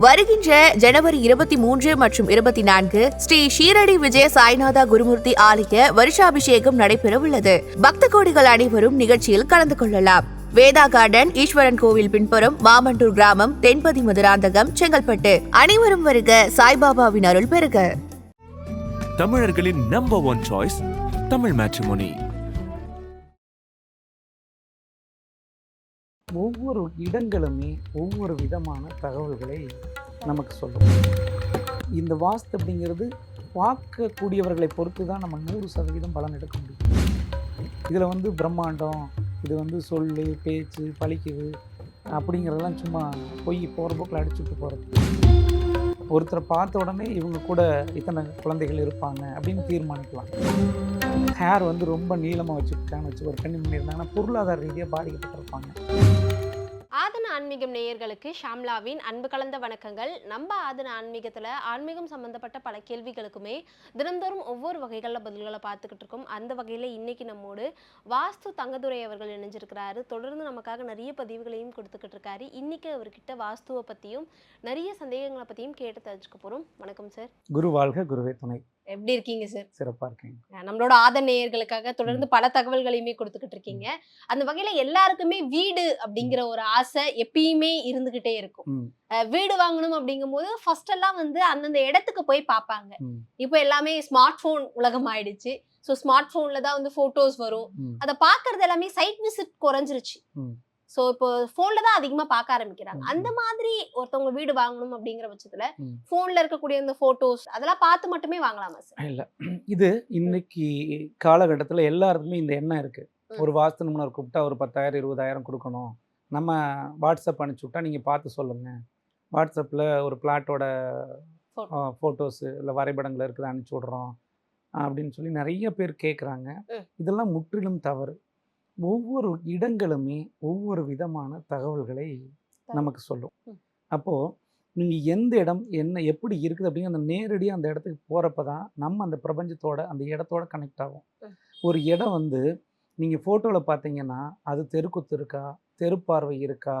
வருகின்ற ஜனவரி 23 மற்றும் 24 ஸ்ரீ ஷீரடி விஜய சாய்நாதா குருமூர்த்தி ஆலய வருஷாபிஷேகம் நடைபெறவுள்ளது. பக்த கோடிகள் அனைவரும் நிகழ்ச்சியில் கலந்து கொள்ளலாம். வேதா கார்டன், ஈஸ்வரன் கோவில் பின்புறம், மாமண்டூர் கிராமம், தென்பதி மதுராந்தகம், செங்கல்பட்டு. அனைவரும் வருக, சாய்பாபாவின் அருள் பெறுக. தமிழர்களின் நம்பர் 1 சாய்ஸ் தமிழ் மேட்ரிமோனி. ஒவ்வொரு இடங்களுமே ஒவ்வொரு விதமான தகவல்களை நமக்கு சொல்லும். இந்த வாஸ்து அப்படிங்கிறது பார்க்கக்கூடியவர்களை பொறுத்து தான் நம்ம 100% பலன் எடுக்க முடியும். இதில் பிரம்மாண்டம், இது சொல்லு பேச்சு பழிக்குது அப்படிங்கிறதெல்லாம் சும்மா பொய் போகிற போக்கில் அடிச்சுட்டு போகிறது. ஒருத்தரை பார்த்த உடனே இவங்க கூட இத்தனை குழந்தைகள் இருப்பாங்க அப்படின்னு தீர்மானிக்கலாம். ஹேர் ரொம்ப நீளமாக வச்சுருக்காங்கன்னு ஒரு பெண் இருந்தாங்கன்னா பொருளாதார ரீதியாக பாதிக்கப்பட்டிருப்பாங்க. ஆதன ஆன்மீகம் நேயர்களுக்கு ஷாம்லாவின் அன்பு கலந்த வணக்கங்கள். நம்ம ஆதன ஆன்மீகத்தில் ஆன்மீகம் சம்பந்தப்பட்ட பல கேள்விகளுக்குமே தினந்தோறும் ஒவ்வொரு வகைகளில் பதில்களை பார்த்துக்கிட்டு இருக்கோம். அந்த வகையில் இன்னைக்கு நம்மோடு வாஸ்து தங்கதுரை அவர்கள் இணைஞ்சிருக்கிறாரு. தொடர்ந்து நமக்காக நிறைய பதிவுகளையும் கொடுத்துக்கிட்டு இருக்காரு. இன்னைக்கு அவர்கிட்ட வாஸ்துவை பற்றியும் நிறைய சந்தேகங்களை பற்றியும் கேட்டு தெரிஞ்சுக்க போகிறோம். வணக்கம் சார். குரு வாழ்க, குருவே துணை. எப்படி இருக்கீங்க சார்? சிறப்பாக இருக்கீங்க. நம்மளோட ஆதன நேயர்களுக்காக தொடர்ந்து பல தகவல்களையுமே கொடுத்துக்கிட்டு இருக்கீங்க. அந்த வகையில எல்லாருக்குமே வீடு அப்படிங்கிற ஒரு ஆசை எப்பயுமே இருந்துகிட்டே இருக்கும். வீடு வாங்கணும் அப்படிங்கும் போது ஃபர்ஸ்ட் எல்லாம் அந்தந்த இடத்துக்கு போய் பார்ப்பாங்க. இப்போ எல்லாமே ஸ்மார்ட் போன் உலகம் ஆயிடுச்சு. ஸோ ஸ்மார்ட் போன்ல தான் போட்டோஸ் வரும். அதை பார்க்கறது எல்லாமே சைட் விசிட் குறைஞ்சிருச்சு. ஸோ இப்போ ஃபோனில் தான் அதிகமாக பார்க்க ஆரம்பிக்கிறாங்க. அந்த மாதிரி ஒருத்தவங்க வீடு வாங்கணும் அப்படிங்கிற பட்சத்தில் ஃபோனில் இருக்கக்கூடிய இந்த ஃபோட்டோஸ் அதெல்லாம் பார்த்து மட்டுமே வாங்கலாமா சார்? இல்லை, இது இன்னைக்கு காலகட்டத்தில் எல்லாருக்குமே இந்த எண்ணம் இருக்குது. ஒரு வாஸ்து நிபுணர் கூப்பிட்டா ஒரு 10,000 20,000 கொடுக்கணும், நம்ம வாட்ஸ்அப் அனுப்பிச்சி விட்டா நீங்கள் பார்த்து சொல்லுங்கள், வாட்ஸ்அப்பில் ஒரு பிளாட்டோட ஃபோட்டோஸு இல்லை வரைபடங்கள் இருக்குது அனுப்பிச்சி விட்றோம் அப்படின்னு சொல்லி நிறைய பேர் கேட்குறாங்க. இதெல்லாம் முற்றிலும் தவறு. ஒவ்வொரு இடங்களுமே ஒவ்வொரு விதமான தகவல்களை நமக்கு சொல்லும். அப்போது நீங்கள் எந்த இடம் என்ன எப்படி இருக்குது அப்படிங்கிற அந்த நேரடியாக அந்த இடத்துக்கு போகிறப்ப தான் நம்ம அந்த பிரபஞ்சத்தோட அந்த இடத்தோட கனெக்ட் ஆகும். ஒரு இடம் நீங்கள் ஃபோட்டோவில் பார்த்தீங்கன்னா அது தெருக்குத்து இருக்கா, தெருப்பார்வை இருக்கா,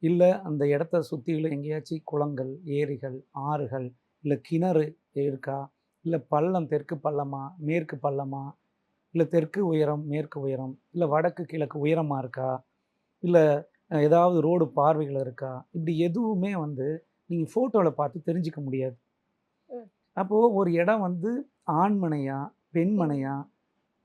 இல்லை அந்த இடத்த சுற்றிலும் எங்கேயாச்சும் குளங்கள், ஏரிகள், ஆறுகள், இல்லை கிணறு இருக்கா, இல்லை பள்ளம், தெற்கு பள்ளமா மேற்கு பள்ளமா, இல்லை தெற்கு உயரம் மேற்கு உயரம், இல்லை வடக்கு கிழக்கு உயரமாக இருக்கா, இல்லை ஏதாவது ரோடு பார்வைகள் இருக்கா, இப்படி எதுவுமே நீங்கள் ஃபோட்டோவில் பார்த்து தெரிஞ்சிக்க முடியாது. அப்போது ஒரு இடம் ஆண்மனையா பெண்மனையா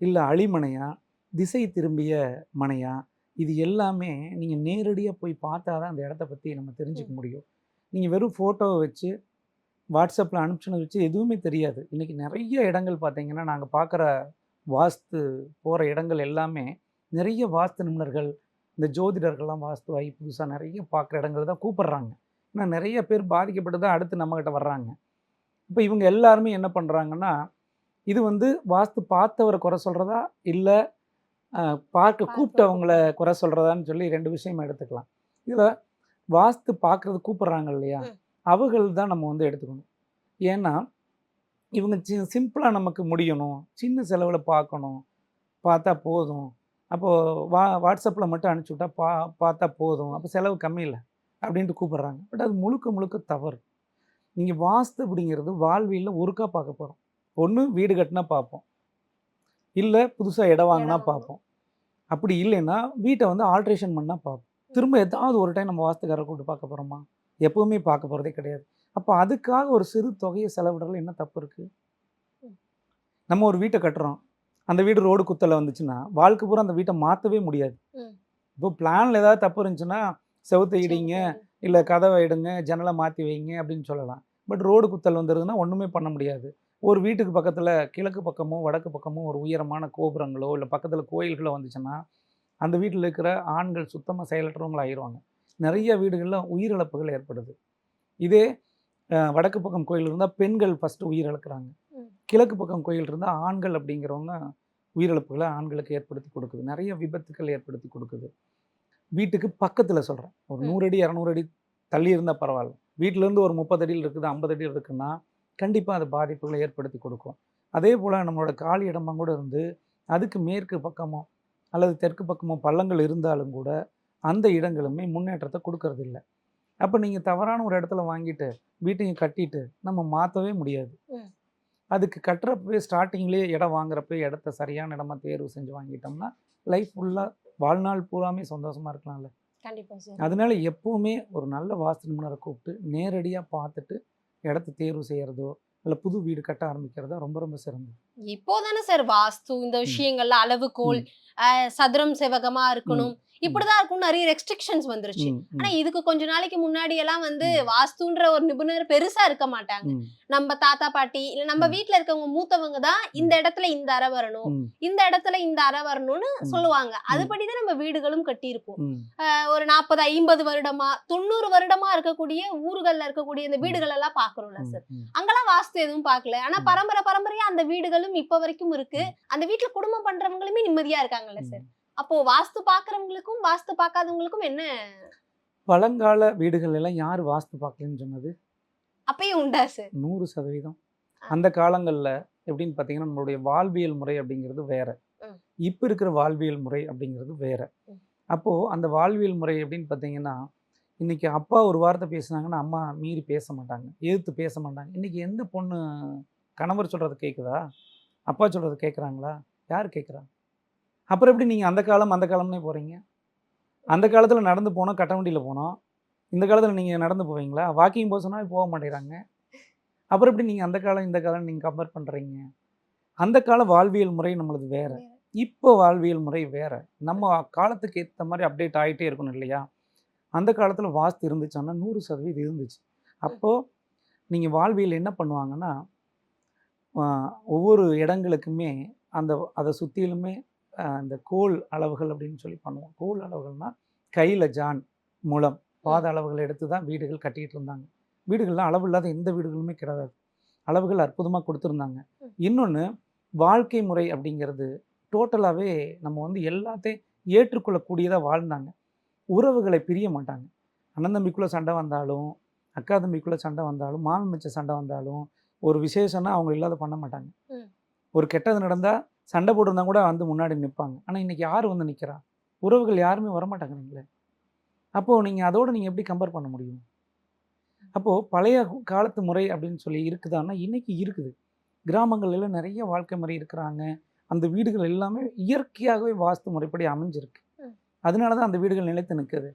இல்லை அழிமனையா திசை திரும்பிய மனையா, இது எல்லாமே நீங்கள் நேரடியாக போய் பார்த்தா தான் அந்த இடத்த பற்றி நம்ம தெரிஞ்சுக்க முடியும். நீங்கள் வெறும் ஃபோட்டோவை வச்சு வாட்ஸ்அப்பில் அனுப்பிச்சுன்னு வச்சு எதுவுமே தெரியாது. இன்றைக்கி நிறைய இடங்கள் பார்த்தீங்கன்னா நாங்கள் பார்க்குற வாஸ்து போகிற இடங்கள் எல்லாமே நிறைய வாஸ்து நிபுணர்கள், இந்த ஜோதிடர்கள்லாம் வாஸ்துவாகி புதுசாக நிறைய பார்க்குற இடங்கள் தான் கூப்பிட்றாங்க. ஏன்னா நிறைய பேர் பாதிக்கப்பட்டு தான் அடுத்து நம்மக்கிட்ட வர்றாங்க. இப்போ இவங்க எல்லாருமே என்ன பண்ணுறாங்கன்னா, இது வாஸ்து பார்த்தவரை குறை சொல்கிறதா இல்லை பார்க்க கூப்பிட்டவங்கள குறை சொல்கிறதான்னு சொல்லி 2 விஷயமா எடுத்துக்கலாம். இதில் வாஸ்து பார்க்குறது கூப்பிட்றாங்க இல்லையா, அவர்கள் தான் நம்ம எடுத்துக்கணும். ஏன்னா இவங்க சிம்பிளாக நமக்கு முடியணும், சின்ன செலவில் பார்க்கணும், பார்த்தா போதும், அப்போது வாட்ஸ்அப்பில் மட்டும் அனுப்பிச்சி விட்டா பார்த்தா போதும், அப்போ செலவு கம்மி இல்லை அப்படின்ட்டு கூப்பிட்றாங்க. பட் அது முழுக்க முழுக்க தவறு. நீங்கள் வாஸ்து அப்படிங்கிறது வாழ்வியலில் ஒருக்கா பார்க்க போகிறோம். ஒன்று வீடு கட்டினா பார்ப்போம், இல்லை புதுசாக இடம் வாங்கினா பார்ப்போம், அப்படி இல்லைன்னா வீட்டை ஆல்ட்ரேஷன் பண்ணால் பார்ப்போம். திரும்ப ஏதாவது ஒரு டைம் நம்ம வாஸ்துக்காரரை கூப்பிட்டு பார்க்க போகிறோமா? எப்போவுமே பார்க்க போகிறதே கிடையாது. அப்போ அதுக்காக ஒரு சிறு தொகையை செலவிடுறதுல என்ன தப்பு இருக்குது? நம்ம ஒரு வீட்டை கட்டுறோம், அந்த வீடு ரோடு குத்தலை வந்துச்சுன்னா வாழ்க்கை பூரா அந்த வீட்டை மாற்றவே முடியாது. இப்போ பிளானில் ஏதாவது தப்பு இருந்துச்சுன்னா செவுத்தை இடிங்க, இல்லை கதவை இடுங்க, ஜன்னலை மாற்றி வைங்க அப்படின்னு சொல்லலாம். பட் ரோடு குத்தல் வந்துடுதுன்னா ஒன்றுமே பண்ண முடியாது. ஒரு வீட்டுக்கு பக்கத்தில் கிழக்கு பக்கமோ வடக்கு பக்கமோ ஒரு உயரமான கோபுரங்களோ இல்லை பக்கத்தில் கோயில்களோ வந்துச்சுன்னா அந்த வீட்டில் இருக்கிற ஆண்கள் சுத்தமாக செயலற்றவங்களாகிடுவாங்க. நிறைய வீடுகளில் உயிரிழப்புகள் ஏற்படுது. இதே வடக்கு பக்கம் கோயில் இருந்தால் பெண்கள் ஃபஸ்ட்டு உயிரிழக்கிறாங்க, கிழக்கு பக்கம் கோயில் இருந்தால் ஆண்கள் அப்படிங்கிறவங்க உயிரிழப்புகளை ஆண்களுக்கு ஏற்படுத்தி கொடுக்குது, நிறைய விபத்துக்கள் ஏற்படுத்தி கொடுக்குது. வீட்டுக்கு பக்கத்தில் சொல்கிறேன், ஒரு 100 அடி 200 அடி தள்ளி இருந்தால் பரவாயில்ல, வீட்டிலேருந்து ஒரு 30 அடியில் இருக்குது 50 அடியில் இருக்குன்னா கண்டிப்பாக அது பாதிப்புகளை ஏற்படுத்தி கொடுக்கும். அதே போல் நம்மளோட காலி இடமாக கூட அதுக்கு மேற்கு பக்கமோ அல்லது தெற்கு பக்கமோ பள்ளங்கள் இருந்தாலும் கூட அந்த இடங்களுமே முன்னேற்றத்தை கொடுக்கறதில்லை. அப்போ நீங்கள் தவறான ஒரு இடத்துல வாங்கிட்டு வீட்டையும் கட்டிட்டு நம்ம மாற்றவே முடியாது. ம். அதுக்கு கட்டுறப்பவே ஸ்டார்டிங்லேயே இடம் வாங்குறப்ப இடத்த சரியான இடமா தேர்வு செஞ்சு வாங்கிட்டோம்னா லைஃப் ஃபுல்லாக வாழ்நாள் பூராமே சந்தோஷமாக இருக்கலாம்ல. கண்டிப்பா சார். அதனால எப்பவுமே ஒரு நல்ல வாஸ்து நிபுணரை கூப்பிட்டு நேரடியாக பார்த்துட்டு இடத்த தேர்வு செய்கிறதோ இல்லை புது வீடு கட்ட ஆரம்பிக்கிறதா ரொம்ப ரொம்ப சிறந்தது. இப்போதானே சார் வாஸ்து இந்த விஷயங்கள்ல அளவுகோல், சதுரம் செவ்வகமா இருக்கணும், இப்படிதான் இருக்கும் நிறைய ரெஸ்ட்ரிக்ஷன்ஸ் வந்துருச்சு. ஆனா இதுக்கு கொஞ்ச நாளைக்கு முன்னாடி எல்லாம் வந்து வாஸ்துன்ற ஒரு நிபுணர் பெருசா இருக்க மாட்டாங்க. நம்ம தாத்தா பாட்டி இல்ல நம்ம வீட்ல இருக்கவங்க மூத்தவங்க தான் இந்த இடத்துல இந்த அறை வரணும், இந்த இடத்துல இந்த அறை வரணும்னு சொல்லுவாங்க. அதுபடிதான் நம்ம வீடுகளும் கட்டி இருப்போம். ஒரு 40 50 வருடமா 90 வருடமா இருக்கக்கூடிய ஊர்கள்ல இருக்கக்கூடிய இந்த வீடுகள் எல்லாம் பாக்குறோம்ல சார். அங்கெல்லாம் வாஸ்து எதுவும் பார்க்கல. ஆனா பரம்பரையா அந்த வீடுகளும் இப்ப வரைக்கும் இருக்கு. அந்த வீட்டுல குடும்பம் பண்றவங்களுமே நிம்மதியா இருக்காங்கல்ல சார். அப்போ வாஸ்து பாக்குறவங்களுக்கும் வாஸ்து பார்க்காதவங்களுக்கும் என்ன? பழங்கால வீடுகள் எல்லாம் யார் வாஸ்து பார்க்கலன்னு சொன்னது? அப்பயும் உண்டா சார்? 100%. அந்த காலங்களில் எப்படின்னு பார்த்தீங்கன்னா நம்மளுடைய வாழ்வியல் முறை அப்படிங்கிறது வேற, இப்போ இருக்கிற வாழ்வியல் முறை அப்படிங்கிறது வேற. அப்போது அந்த வாழ்வியல் முறை எப்படின்னு பார்த்தீங்கன்னா இன்றைக்கி அப்பா ஒரு வார்த்தை பேசுனாங்கன்னா அம்மா மீறி பேச மாட்டாங்க, எதிர்த்து பேச மாட்டாங்க. இன்றைக்கி எந்த பொண்ணு கணவர் சொல்கிறது கேட்குதா? அப்பா சொல்கிறது கேட்குறாங்களா? யார் கேட்குறா? அப்புறம் எப்படி நீங்கள் அந்த காலம்னே போகிறீங்க? அந்த காலத்தில் நடந்து போனோம், கட்ட வண்டியில் போனோம். இந்த காலத்தில் நீங்கள் நடந்து போவீங்களா? வாக்கிங் போக சொன்னால் போக மாட்டேங்கிறாங்க. அப்புறம் எப்படி நீங்கள் அந்த காலம் இந்த காலம் நீங்கள் கம்பேர் பண்ணுறீங்க? அந்த கால வாழ்வியல் முறை நம்மளது வேறு, இப்போ வாழ்வியல் முறை வேறு. நம்ம காலத்துக்கு ஏற்ற மாதிரி அப்டேட் ஆகிட்டே இருக்கணும் இல்லையா? அந்த காலத்தில் வாஸ்து இருந்துச்சுன்னா 100% இருந்துச்சு. அப்போது நீங்கள் வாழ்வியல் என்ன பண்ணுவாங்கன்னா ஒவ்வொரு இடங்களுக்குமே அதை சுற்றிலுமே அந்த கோல் அளவுகள் அப்படின்னு சொல்லி பண்ணுவோம். கோல் அளவுகள்னால் கையில் ஜான் முலம் பாத அளவுகளை எடுத்து தான் வீடுகள் கட்டிகிட்டு இருந்தாங்க. வீடுகள்லாம் அளவு இல்லாத எந்த வீடுகளுமே கிடையாது. அளவுகள் அற்புதமாக கொடுத்துருந்தாங்க. இன்னொன்று வாழ்க்கை முறை அப்படிங்கிறது டோட்டலாகவே நம்ம வந்து எல்லாத்தையும் ஏற்றுக்கொள்ளக்கூடியதாக வாழ்ந்தாங்க. உறவுகளை பிரிய மாட்டாங்க. அண்ணன் தம்பிக்குள்ளே சண்டை வந்தாலும், அக்கா தம்பிக்குள்ளே சண்டை வந்தாலும், மாமன் மச்ச சண்டை வந்தாலும், ஒரு விசேஷம்னா அவங்க இல்லாத பண்ண மாட்டாங்க. ஒரு கெட்டது நடந்தால் சண்டை போட்டிருந்தா கூட வந்து முன்னாடி நிற்பாங்க. ஆனால் இன்றைக்கி யார் வந்து நிற்கிறா? உறவுகள் யாருமே வரமாட்டாங்கிறீங்களே. அப்போது நீங்கள் அதோடு நீங்கள் எப்படி கம்பேர் பண்ண முடியும்? அப்போது பழைய காலத்து முறை அப்படின்னு சொல்லி இருக்குதான்னா இன்றைக்கி இருக்குது. கிராமங்கள்லாம் நிறைய வாழ்க்கை முறை இருக்கிறாங்க. அந்த வீடுகள் எல்லாமே இயற்கையாகவே வாஸ்து முறைப்படி அமைஞ்சிருக்கு. அதனால தான் அந்த வீடுகள் நிலைத்து நிற்குது.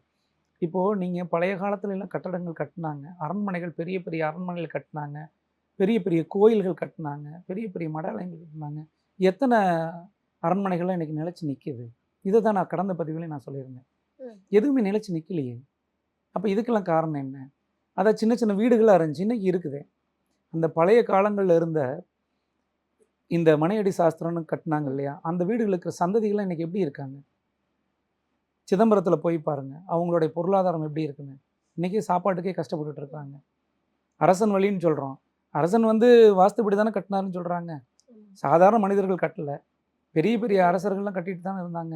இப்போது நீங்கள் பழைய காலத்துல எல்லாம் கட்டடங்கள் கட்டினாங்க, அரண்மனைகள் பெரிய பெரிய அரண்மனைகள் கட்டினாங்க, பெரிய பெரிய கோயில்கள் கட்டினாங்க, பெரிய பெரிய மடாலயங்கள் கட்டினாங்க. எத்தனை அரண்மனைகள்லாம் இன்றைக்கி நிலச்சி நிற்கிது? இதை தான் நான் கடந்த பதிவுலேயே நான் சொல்லியிருந்தேன். எதுவுமே நிலச்சி நிற்கலையே. அப்போ இதுக்கெல்லாம் காரணம் என்ன? அதை சின்ன சின்ன வீடுகளாக இருந்துச்சு, இன்றைக்கி இருக்குது. அந்த பழைய காலங்களில் இருந்த இந்த மனையடி சாஸ்திரம்னு கட்டினாங்க இல்லையா, அந்த வீடுகளுக்கு சந்ததிகள்லாம் இன்றைக்கி எப்படி இருக்காங்க? சிதம்பரத்தில் போய் பாருங்கள், அவங்களுடைய பொருளாதாரம் எப்படி இருக்குன்னு. இன்றைக்கி சாப்பாட்டுக்கே கஷ்டப்பட்டுட்டு இருக்காங்க. அரசன் வழின்னு சொல்கிறோம். அரசன் வந்து வாஸ்துப்படி தானே கட்டினாருன்னு சொல்கிறாங்க. சாதாரண மனிதர்கள் கட்டலை, பெரிய பெரிய அரசர்கள்லாம் கட்டிட்டு தானே இருந்தாங்க.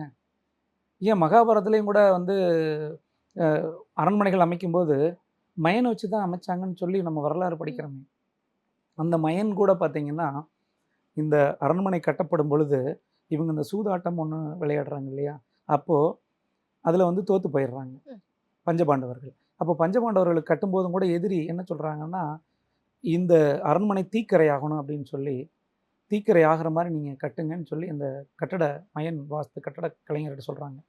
ஏன் மகாபாரதத்துலேயும் கூட வந்து அரண்மனைகள் அமைக்கும்போது மயனை வச்சு தான் அமைச்சாங்கன்னு சொல்லி நம்ம வரலாறு படிக்கிறோமே. அந்த மயன் கூட பார்த்திங்கன்னா இந்த அரண்மனை கட்டப்படும் பொழுது இவங்க இந்த சூதாட்டம் ஒன்று விளையாடுறாங்க இல்லையா, அப்போது அதில் வந்து தோற்று போயிடுறாங்க பஞ்சபாண்டவர்கள். அப்போ பஞ்சபாண்டவர்களுக்கு கட்டும்போதும் கூட எதிரி என்ன சொல்கிறாங்கன்னா, இந்த அரண்மனை தீக்கரை ஆகணும் அப்படின்னு சொல்லி, தீக்கரை ஆகிற மாதிரி நீங்கள் கட்டுங்கன்னு சொல்லி அந்த கட்டட மயன் வாஸ்து கட்டட கலைஞர்கிட்ட சொல்கிறாங்க.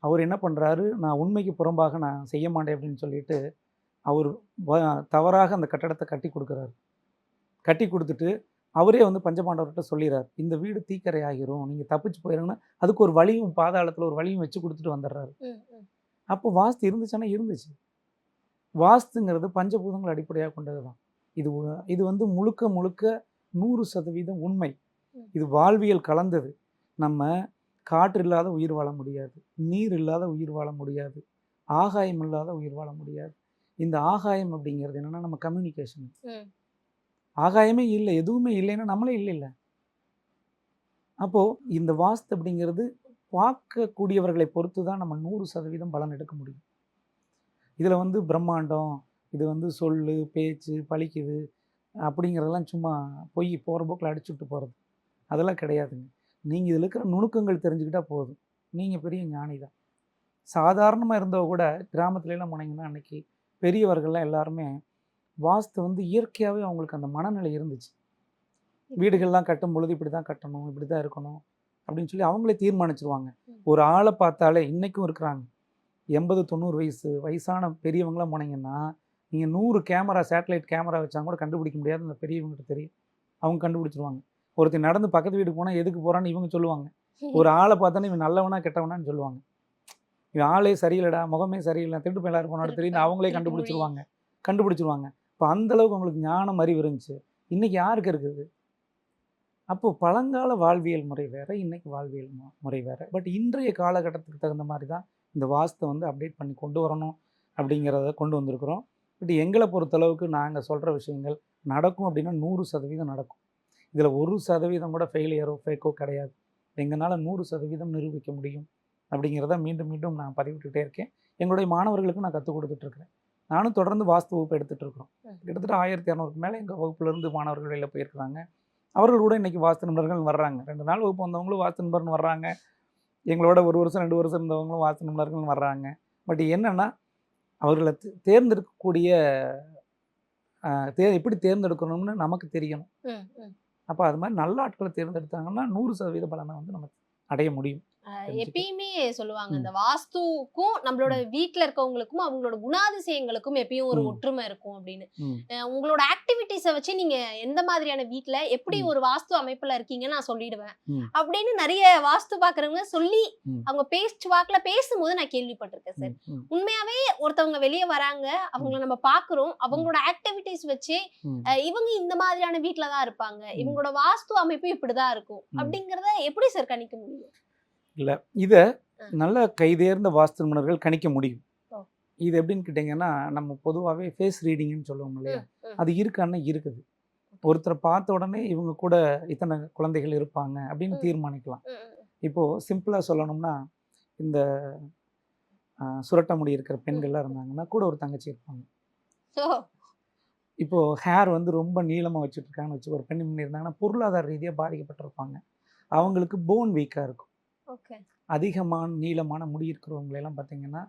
அவர் என்ன பண்ணுறாரு, நான் உண்மைக்கு புறம்பாக நான் செய்ய மாட்டேன் அப்படின்னு சொல்லிட்டு அவர் தவறாக அந்த கட்டடத்தை கட்டி கொடுக்குறாரு. கட்டி கொடுத்துட்டு அவரே வந்து பஞ்சபாண்டவர்கிட்ட சொல்லிடுறார், இந்த வீடு தீக்கரை ஆகிரும், நீங்கள் தப்பிச்சு போயிடுங்கன்னா அதுக்கு ஒரு வழியும் பாதாளத்தில் ஒரு வழியும் வச்சு கொடுத்துட்டு வந்துடுறாரு. அப்போ வாஸ்து இருந்துச்சுன்னா இருந்துச்சு. வாஸ்துங்கிறது பஞ்சபூதங்கள் அடிப்படையாக கொண்டது தான். இது வந்து முழுக்க முழுக்க 100% உண்மை. இது வாழ்வியல் கலந்தது. நம்ம காற்று இல்லாத உயிர் வாழ முடியாது, நீர் இல்லாத உயிர் வாழ முடியாது, ஆகாயம் இல்லாத உயிர் வாழ முடியாது. இந்த ஆகாயம் அப்படிங்கிறது என்னென்னா நம்ம கம்யூனிகேஷன். ஆகாயமே இல்லை, எதுவுமே இல்லைன்னா நம்மளே இல்லை. அப்போது இந்த வாஸ்து அப்படிங்கிறது பார்க்கக்கூடியவர்களை பொறுத்து தான் நம்ம 100% பலன் எடுக்க முடியும். இதில் வந்து பிரம்மாண்டம், இது வந்து சொல்லு பேச்சு பழிக்குது அப்படிங்கிறதெல்லாம் சும்மா போய் போகிற போக்கில் அடிச்சுட்டு போகிறது, அதெல்லாம் கிடையாதுங்க. நீங்கள் இதில் இருக்கிற நுணுக்கங்கள் தெரிஞ்சுக்கிட்டால் போதும், நீங்கள் பெரிய ஞானி தான். சாதாரணமாக இருந்தவ கூட கிராமத்துலலாம் போனீங்கன்னா அன்றைக்கி பெரியவர்கள்லாம் எல்லாருமே வாஸ்து வந்து இயற்கையாகவே அவங்களுக்கு அந்த மனநிலை இருந்துச்சு. வீடுகள்லாம் கட்டும் பொழுது இப்படி தான் கட்டணும், இப்படி தான் இருக்கணும் அப்படின்னு சொல்லி அவங்களே தீர்மானிச்சிருவாங்க. ஒரு ஆளை பார்த்தாலே இன்றைக்கும் இருக்கிறாங்க 80-90 வயசான பெரியவங்களாம் போனீங்கன்னா நீங்கள் 100 கேமரா சேட்டலைட் கேமரா வச்சா கூட கண்டுபிடிக்க முடியாது. அந்த பெரியவங்ககிட்ட தெரியும், அவங்க கண்டுபிடிச்சிருவாங்க. ஒருத்தர் நடந்து பக்கத்து வீட்டுக்கு போனால் எதுக்கு போகிறான்னு இவங்க சொல்லுவாங்க. ஒரு ஆளை பார்த்தானே இவன் நல்லவனா கெட்டவனான்னு சொல்லுவாங்க. இவன் ஆளே சரியில்லைடா, முகமே சரியில்லை, திருட்டு போய் எல்லாரும் போனாலும் தெரியும், அவங்களே கண்டுபிடிச்சிருவாங்க. இப்போ அந்தளவுக்கு அவங்களுக்கு ஞானம் அறிவு இருந்துச்சு. இன்றைக்கி யாருக்கு இருக்குது? அப்போது பழங்கால வாழ்வியல் முறை வேறு, இன்றைக்கி வாழ்வியல் முறை வேறு. பட் இன்றைய காலகட்டத்துக்கு தகுந்த மாதிரி தான் இந்த வாஸ்தை வந்து அப்டேட் பண்ணி கொண்டு வரணும் அப்படிங்கிறத கொண்டு வந்திருக்கிறோம். பட் எங்களை பொறுத்தளவுக்கு நாங்கள் சொல்கிற விஷயங்கள் நடக்கும் அப்படின்னா 100% நடக்கும். இதில் 1% கூட ஃபெயிலியரோ ஃபேக்கோ கிடையாது. எங்களால் 100% நிரூபிக்க முடியும் அப்படிங்கிறத மீண்டும் மீண்டும் நான் பதிவிட்டுட்டே இருக்கேன். எங்களுடைய மாணவர்களுக்கு நான் கற்றுக் கொடுத்துட்ருக்கிறேன். நானும் தொடர்ந்து வாஸ்து வகுப்பு எடுத்துகிட்டு இருக்கிறோம். கிட்டத்தட்ட 1200க்கு மேலே எங்கள் வகுப்புலேருந்து மாணவர்கள் வெளியில் போயிருக்கிறாங்க. அவர்கள் கூட இன்றைக்கி வாஸ்து நிபுணர்கள் வர்றாங்க. 2 நாள் வகுப்பு வந்தவங்களும் வாஸ்து நிபுணர் வர்றாங்க. எங்களோட 1 வருஷம் 2 வருஷம் இருந்தவங்களும் வாஸ்து நிபுணர்கள் வர்றாங்க. பட் என்னென்னா அவர்களை தேர்ந்தெடுக்கக்கூடிய எப்படி தேர்ந்தெடுக்கணும்னு நமக்கு தெரியணும். அப்போ அது மாதிரி நல்ல ஆட்களை தேர்ந்தெடுத்தாங்கன்னா 100% பலனை வந்து நமக்கு அடைய முடியும். எப்பயுமே சொல்லுவாங்க இந்த வாஸ்துக்கும் நம்மளோட வீட்டுல இருக்கவங்களுக்கும் அவங்களோட குணாதிசயங்களுக்கும் எப்பயும் ஒரு ஒற்றுமை இருக்கும் அப்படின்னு. உங்களோட ஆக்டிவிட்டிஸை வச்சு நீங்க எந்த மாதிரியான வீட்டுல எப்படி ஒரு வாஸ்து அமைப்புல இருக்கீங்கன்னு நான் சொல்லிடுவேன் அப்படின்னு நிறைய வாஸ்து பாக்குறவங்க சொல்லி அவங்க வாக்குல பேசும்போது நான் கேள்விப்பட்டிருக்கேன் சார். உண்மையாவே ஒருத்தவங்க வெளியே வராங்க, அவங்கள நம்ம பாக்குறோம், அவங்களோட ஆக்டிவிட்டிஸ் வச்சு இவங்க இந்த மாதிரியான வீட்டுலதான் இருப்பாங்க, இவங்களோட வாஸ்து அமைப்பு இப்படிதான் இருக்கும் அப்படிங்கறத எப்படி சார் கணிக்க முடியும்? இல்லை, இதை நல்ல கைதேர்ந்த வாஸ்து நிபுணர்கள் கணிக்க முடியும். இது எப்படின்னு கேட்டிங்கன்னா, நம்ம பொதுவாகவே ஃபேஸ் ரீடிங்னு சொல்லுவோம் இல்லையா, அது இருக்கான்னு இருக்குது. ஒருத்தரை பார்த்த உடனே இவங்க கூட இத்தனை குழந்தைகள் இருப்பாங்க அப்படின்னு தீர்மானிக்கலாம். இப்போது சிம்பிளாக சொல்லணும்னா, இந்த சுரட்ட முடி இருக்கிற பெண்கள்லாம் இருந்தாங்கன்னா கூட ஒரு தங்கச்சி இருப்பாங்க. இப்போது ஹேர் வந்து ரொம்ப நீளமாக வச்சுட்டு இருக்காங்கன்னு வச்சு ஒரு பெண் இருந்தாங்கன்னா பொருளாதார ரீதியாக பாதிக்கப்பட்டிருப்பாங்க. அவங்களுக்கு போன் வீக்காக இருக்கும். அதிகமான நீளமான முடி இருக்கிறவங்களெல்லாம் பார்த்தீங்கன்னா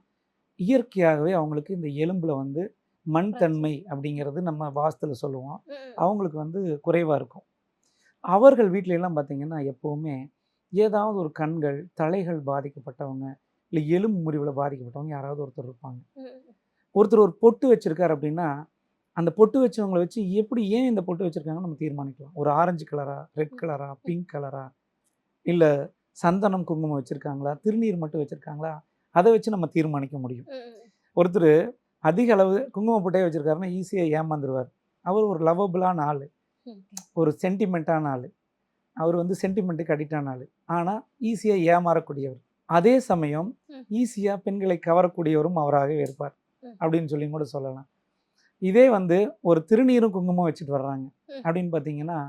இயற்கையாகவே அவங்களுக்கு இந்த எலும்பில் வந்து மண் தன்மை அப்படிங்கிறது நம்ம வாஸ்துல சொல்லுவோம், அவங்களுக்கு வந்து குறைவாக இருக்கும். அவர்கள் வீட்டிலெல்லாம் பார்த்தீங்கன்னா எப்போவுமே ஏதாவது ஒரு கண்கள் தலைகள் பாதிக்கப்பட்டவங்க இல்லை எலும்பு முறிவில் பாதிக்கப்பட்டவங்க யாராவது ஒருத்தர் இருப்பாங்க. ஒருத்தர் ஒரு பொட்டு வச்சுருக்காரு அப்படின்னா அந்த பொட்டு வச்சவங்களை வச்சு எப்படி ஏன் இந்த பொட்டு வச்சுருக்காங்கன்னு நம்ம தீர்மானிக்கலாம். ஒரு ஆரஞ்சு கலரா, ரெட் கலரா, பிங்க் கலரா, இல்லை சந்தனம் குங்குமம் வச்சுருக்காங்களா, திருநீர் மட்டும் வச்சுருக்காங்களா, அதை வச்சு நம்ம தீர்மானிக்க முடியும். ஒருத்தர் அதிக அளவு குங்குமம் போட்டே வச்சுருக்காருன்னா ஈஸியாக ஏமாந்துருவார். அவர் ஒரு லவபிளான ஆள், ஒரு சென்டிமெண்ட்டான ஆள், அவர் வந்து சென்டிமெண்ட்டுக்கு அடிக்டான ஆள், ஆனால் ஈஸியாக ஏமாறக்கூடியவர். அதே சமயம் ஈஸியாக பெண்களை கவரக்கூடியவரும் அவராகவே இருப்பார் அப்படின்னு சொல்லி கூட சொல்லலாம். இதே வந்து ஒரு திருநீரும் குங்குமம் வச்சுட்டு வர்றாங்க அப்படின்னு பார்த்தீங்கன்னா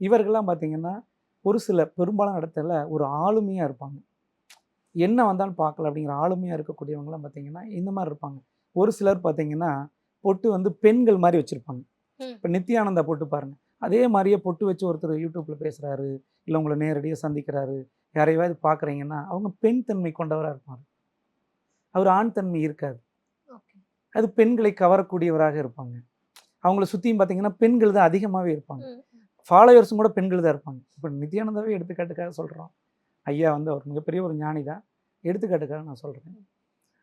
இவர்கள்லாம் பார்த்தீங்கன்னா ஒரு சில பெரும்பாலான இடத்துல ஒரு ஆளுமையாக இருப்பாங்க. என்ன வந்தாலும் பார்க்கல அப்படிங்கிற ஆளுமையாக இருக்கக்கூடியவங்களாம் பார்த்தீங்கன்னா இந்த மாதிரி இருப்பாங்க. ஒரு சிலர் பார்த்தீங்கன்னா பொட்டு வந்து பெண்கள் மாதிரி வச்சுருப்பாங்க. இப்போ நித்யானந்தா பொட்டு பாருங்கள், அதே மாதிரியே பொட்டு வச்சு ஒருத்தர் யூடியூப்பில் பேசுகிறாரு, இல்லை உங்களை நேரடியாக சந்திக்கிறாரு, யாரையாவது பார்க்குறீங்கன்னா அவங்க பெண் தன்மை கொண்டவராக இருப்பார். அவர் ஆண் தன்மை இருக்காது. அது பெண்களை கவரக்கூடியவராக இருப்பாங்க. அவங்கள சுற்றியும் பார்த்தீங்கன்னா பெண்கள் தான் அதிகமாகவே இருப்பாங்க. ஃபாலோவர்ஸும் கூட பெண்கள் தான் இருப்பாங்க. இப்போ நித்யானந்தாவே எடுத்துக்காட்டுக்காக சொல்கிறோம். ஐயா வந்து அவர் மிகப்பெரிய ஒரு ஞானி தான், எடுத்துக்காட்டுக்காக நான் சொல்கிறேன்.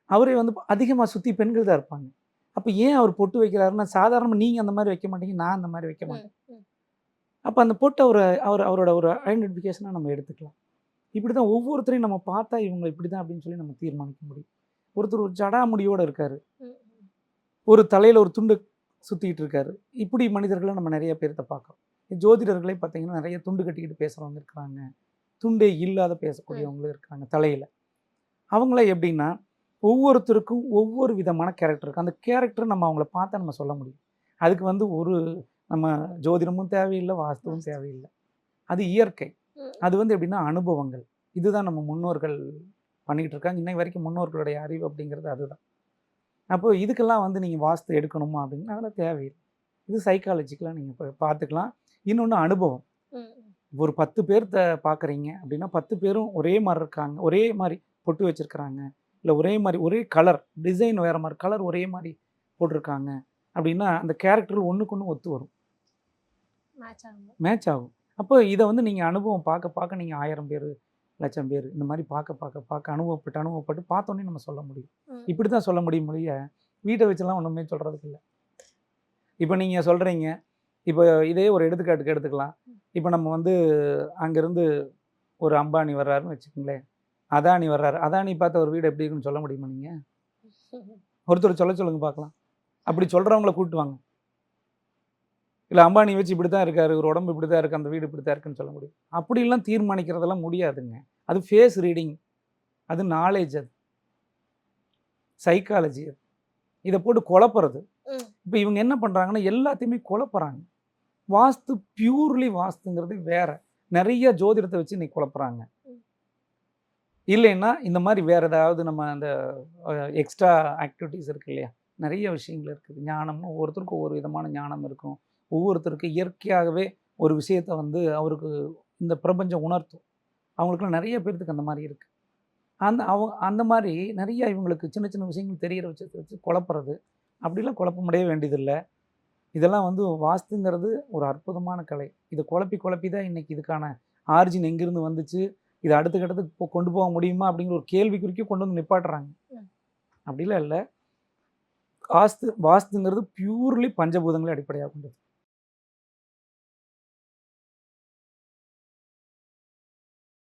அவரே வந்து அதிகமாக சுற்றி பெண்கள் தான் இருப்பாங்க. அப்போ ஏன் அவர் பொட்டு வைக்கிறாருன்னா சாதாரணமாக நீங்கள் அந்த மாதிரி வைக்க மாட்டீங்க, நான் அந்த மாதிரி வைக்க மாட்டேன். அப்போ அந்த பொட்டு அவரோட ஒரு ஐடென்டிஃபிகேஷனாக நம்ம எடுத்துக்கலாம். இப்படி தான் ஒவ்வொருத்தரையும் நம்ம பார்த்தா இவங்க இப்படி தான் அப்படின்னு சொல்லி நம்ம தீர்மானிக்க முடியும். ஒருத்தர் ஒரு ஜடாமுடியோடு இருக்கார், ஒரு தலையில் ஒரு துண்டு சுற்றிக்கிட்டு இருக்காரு. இப்படி மனிதர்களை நம்ம நிறைய பேர்த்த பார்க்குறோம். ஜோதிடர்களே பார்த்தீங்கன்னா நிறைய துண்டு கட்டிக்கிட்டு பேசுகிறவங்க இருக்கிறாங்க, துண்டே இல்லாத பேசக்கூடியவங்களும் இருக்கிறாங்க தலையில். அவங்கள எப்படின்னா ஒவ்வொருத்தருக்கும் ஒவ்வொரு விதமான கேரக்டர் இருக்குது. அந்த கேரக்டர் நம்ம அவங்கள பார்த்தா நம்ம சொல்ல முடியும். அதுக்கு வந்து ஒரு நம்ம ஜோதிடமும் தேவையில்லை, வாஸ்துவும் தேவையில்லை. அது இயற்கை. அது வந்து எப்படின்னா அனுபவங்கள். இதுதான் நம்ம முன்னோர்கள் பண்ணிக்கிட்டு இருக்காங்க. இன்னைக்கு வரைக்கும் முன்னோர்களுடைய அறிவு அப்படிங்கிறது அதுதான். அப்போது இதுக்கெல்லாம் வந்து நீங்கள் வாஸ்து எடுக்கணுமா அப்படின்னா அதெல்லாம் தேவையில்லை. இது சைக்காலஜிக்கலாக நீங்கள் இப்போ பார்த்துக்கலாம். இன்னொன்று அனுபவம். ஒரு 10 பேர்த்த பார்க்குறீங்க அப்படின்னா 10 பேரும் ஒரே மாதிரி இருக்காங்க, ஒரே மாதிரி பொட்டு வச்சுருக்கிறாங்க, இல்லை ஒரே மாதிரி ஒரே கலர் டிசைன் வேறு மாதிரி கலர் ஒரே மாதிரி போட்டிருக்காங்க அப்படின்னா அந்த கேரக்டர் ஒன்றுக்கு ஒன்று ஒத்து வரும், மேட்ச் ஆகும். அப்போ இதை வந்து நீங்கள் அனுபவம் பார்க்க நீங்கள் 1000 பேர் 1,00,000 பேர் இந்த மாதிரி பார்க்க அனுபவப்பட்டு பார்த்தோன்னே நம்ம சொல்ல முடியும். இப்படி தான் சொல்ல முடியும் மொழிய வீட்டை வச்சுலாம் ஒன்றுமே சொல்கிறதுக்கு இல்லை. இப்போ நீங்கள் சொல்கிறீங்க, இப்போ இதே ஒரு எடுத்துக்காட்டுக்கு எடுத்துக்கலாம். இப்போ நம்ம வந்து அங்கேருந்து ஒரு அம்பானி வர்றாருன்னு வச்சுக்கோங்களேன், அதானி வர்றாரு, அதானி பார்த்த ஒரு வீடு எப்படி இருக்குன்னு சொல்ல முடியுமா நீங்கள்? ஒருத்தர் சொல்லுங்க பார்க்கலாம். அப்படி சொல்கிறவங்கள கூப்பிட்டு வாங்க. இல்லை அம்பானி வச்சு இப்படி தான் இருக்காரு, ஒரு உடம்பு இப்படி தான் இருக்குது, அந்த வீடு இப்படி தான் இருக்குன்னு சொல்ல முடியும். அப்படிலாம் தீர்மானிக்கிறதெல்லாம் முடியாதுங்க. அது ஃபேஸ் ரீடிங், அது நாலேஜ், அது சைக்காலஜி. அது இதை போட்டு குழப்புறது. இப்போ இவங்க என்ன பண்ணுறாங்கன்னா எல்லாத்தையுமே குழப்புறாங்க. வாஸ்து பியூர்லி வாஸ்துங்கிறது வேற. நிறைய ஜோதிடத்தை வச்சு இன்னைக்கு குழப்புறாங்க. இல்லைன்னா இந்த மாதிரி வேற ஏதாவது நம்ம அந்த எக்ஸ்ட்ரா ஆக்டிவிட்டீஸ் இருக்கு இல்லையா, நிறைய விஷயங்கள் இருக்குது. ஞானம்னு ஒவ்வொருத்தருக்கும் ஒவ்வொரு விதமான ஞானம் இருக்கும். ஒவ்வொருத்தருக்கு இயற்கையாகவே ஒரு விஷயத்தை வந்து அவருக்கு இந்த பிரபஞ்சம் உணர்த்தும். அவங்களுக்குலாம் நிறைய பேர்த்துக்கு அந்த மாதிரி இருக்குது. அந்த மாதிரி நிறைய இவங்களுக்கு சின்ன சின்ன விஷயங்கள் தெரிகிற விஷயத்தை வச்சு குழப்புறது. அப்படிலாம் குழப்பமடைய வேண்டியதில்லை. இதெல்லாம் வந்து வாஸ்துங்கிறது ஒரு அற்புதமான கலை. இதை குழப்பி தான் இன்றைக்கி இதுக்கான ஆரிஜின் எங்கேருந்து வந்துச்சு, இதை அடுத்த கட்டத்துக்கு கொண்டு போக முடியுமா அப்படிங்கிற ஒரு கேள்விக்குறிக்கே கொண்டு வந்து நிப்பாட்டுறாங்க. அப்படிலாம் இல்லை. வாஸ்துங்கிறது பியூர்லி பஞ்சபூதங்களை அடிப்படையாக கொண்டது.